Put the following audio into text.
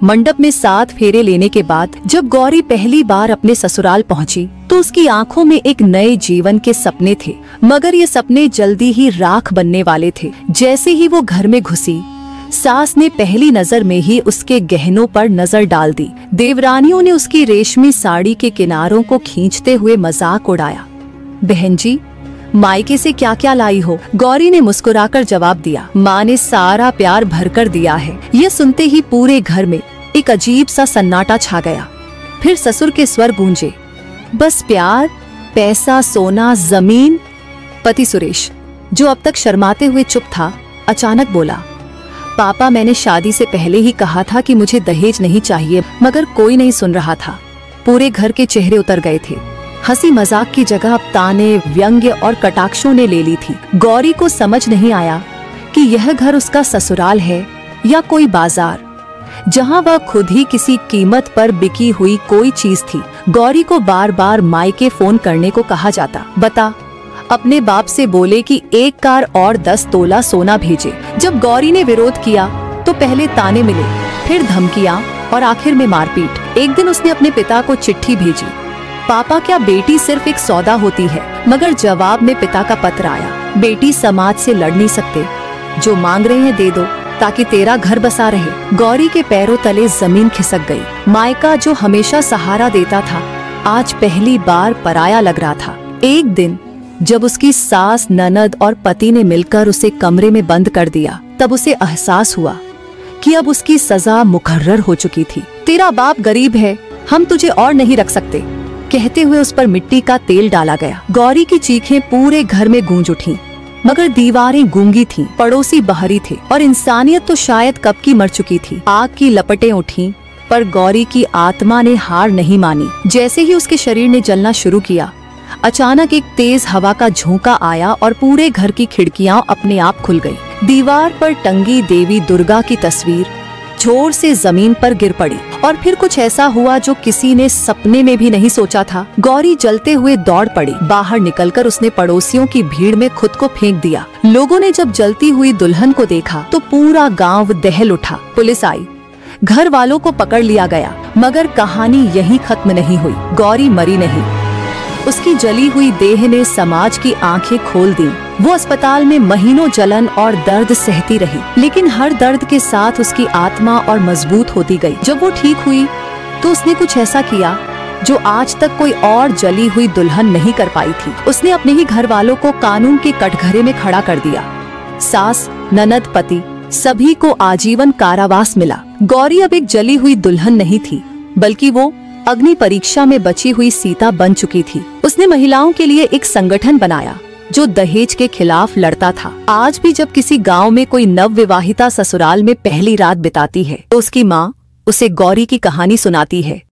मंडप में 7 फेरे लेने के बाद जब गौरी पहली बार अपने ससुराल पहुंची तो उसकी आंखों में एक नए जीवन के सपने थे, मगर ये सपने जल्दी ही राख बनने वाले थे। जैसे ही वो घर में घुसी, सास ने पहली नजर में ही उसके गहनों पर नजर डाल दी। देवरानियों ने उसकी रेशमी साड़ी के किनारों को खींचते हुए मजाक उड़ाया। बहन जी, मायके से क्या क्या लाई हो? गौरी ने मुस्कुराकर जवाब दिया। माँ ने सारा प्यार भरकर दिया है। ये सुनते ही पूरे घर में एक अजीब सा सन्नाटा छा गया। फिर ससुर के स्वर गूंजे, बस प्यार, पैसा, सोना, जमीन। पति सुरेश, जो अब तक शर्माते हुए चुप था, अचानक बोला, पापा, मैंने शादी से पहले ही कहा था कि मुझे दहेज नहीं चाहिए, मगर कोई नहीं सुन रहा था। पूरे घर के चेहरे उतर गए थे। हंसी मजाक की जगह अब ताने, व्यंग्य और कटाक्षों ने ले ली थी। गौरी को समझ नहीं आया कि यह घर उसका ससुराल है या कोई बाजार, जहां वह खुद ही किसी कीमत पर बिकी हुई कोई चीज थी। गौरी को बार बार मायके फोन करने को कहा जाता। बता, अपने बाप से बोले कि 1 कार और 10 तोला सोना भेजे। जब गौरी ने विरोध किया तो पहले ताने मिले, फिर धमकियां और आखिर में मारपीट। एक दिन उसने अपने पिता को चिट्ठी भेजी, पापा, क्या बेटी सिर्फ एक सौदा होती है? मगर जवाब में पिता का पत्र आया, बेटी समाज से लड़ नहीं सकते, जो मांग रहे हैं दे दो ताकि तेरा घर बसा रहे। गौरी के पैरों तले जमीन खिसक गई। मायका जो हमेशा सहारा देता था, आज पहली बार पराया लग रहा था। एक दिन जब उसकी सास, ननद और पति ने मिलकर उसे कमरे में बंद कर दिया, तब उसे एहसास हुआ कि अब उसकी सजा मुकर्रर हो चुकी थी। तेरा बाप गरीब है, हम तुझे और नहीं रख सकते, कहते हुए उस पर मिट्टी का तेल डाला गया। गौरी की चीखें पूरे घर में गूंज उठीं, मगर दीवारें गूंगी थीं, पड़ोसी बाहरी थे और इंसानियत तो शायद कब की मर चुकी थी। आग की लपटें उठीं, पर गौरी की आत्मा ने हार नहीं मानी। जैसे ही उसके शरीर ने जलना शुरू किया, अचानक एक तेज हवा का झोंका आया और पूरे घर की खिड़कियां अपने आप खुल गई। दीवार पर टंगी देवी दुर्गा की तस्वीर जोर से जमीन पर गिर पड़ी और फिर कुछ ऐसा हुआ जो किसी ने सपने में भी नहीं सोचा था। गौरी जलते हुए दौड़ पड़ी। बाहर निकलकर उसने पड़ोसियों की भीड़ में खुद को फेंक दिया। लोगों ने जब जलती हुई दुल्हन को देखा तो पूरा गांव दहल उठा। पुलिस आई, घर वालों को पकड़ लिया गया, मगर कहानी यहीं खत्म नहीं हुई। गौरी मरी नहीं, उसकी जली हुई देह ने समाज की आंखें खोल दी। वो अस्पताल में महीनों जलन और दर्द सहती रही, लेकिन हर दर्द के साथ उसकी आत्मा और मजबूत होती गई। जब वो ठीक हुई तो उसने कुछ ऐसा किया जो आज तक कोई और जली हुई दुल्हन नहीं कर पाई थी। उसने अपने ही घर वालों को कानून के कटघरे में खड़ा कर दिया। सास, ननद, पति, सभी को आजीवन कारावास मिला। गौरी अब एक जली हुई दुल्हन नहीं थी, बल्कि वो अग्नि परीक्षा में बची हुई सीता बन चुकी थी। उसने महिलाओं के लिए एक संगठन बनाया जो दहेज के खिलाफ लड़ता था। आज भी जब किसी गांव में कोई नवविवाहिता ससुराल में पहली रात बिताती है तो उसकी माँ उसे गौरी की कहानी सुनाती है।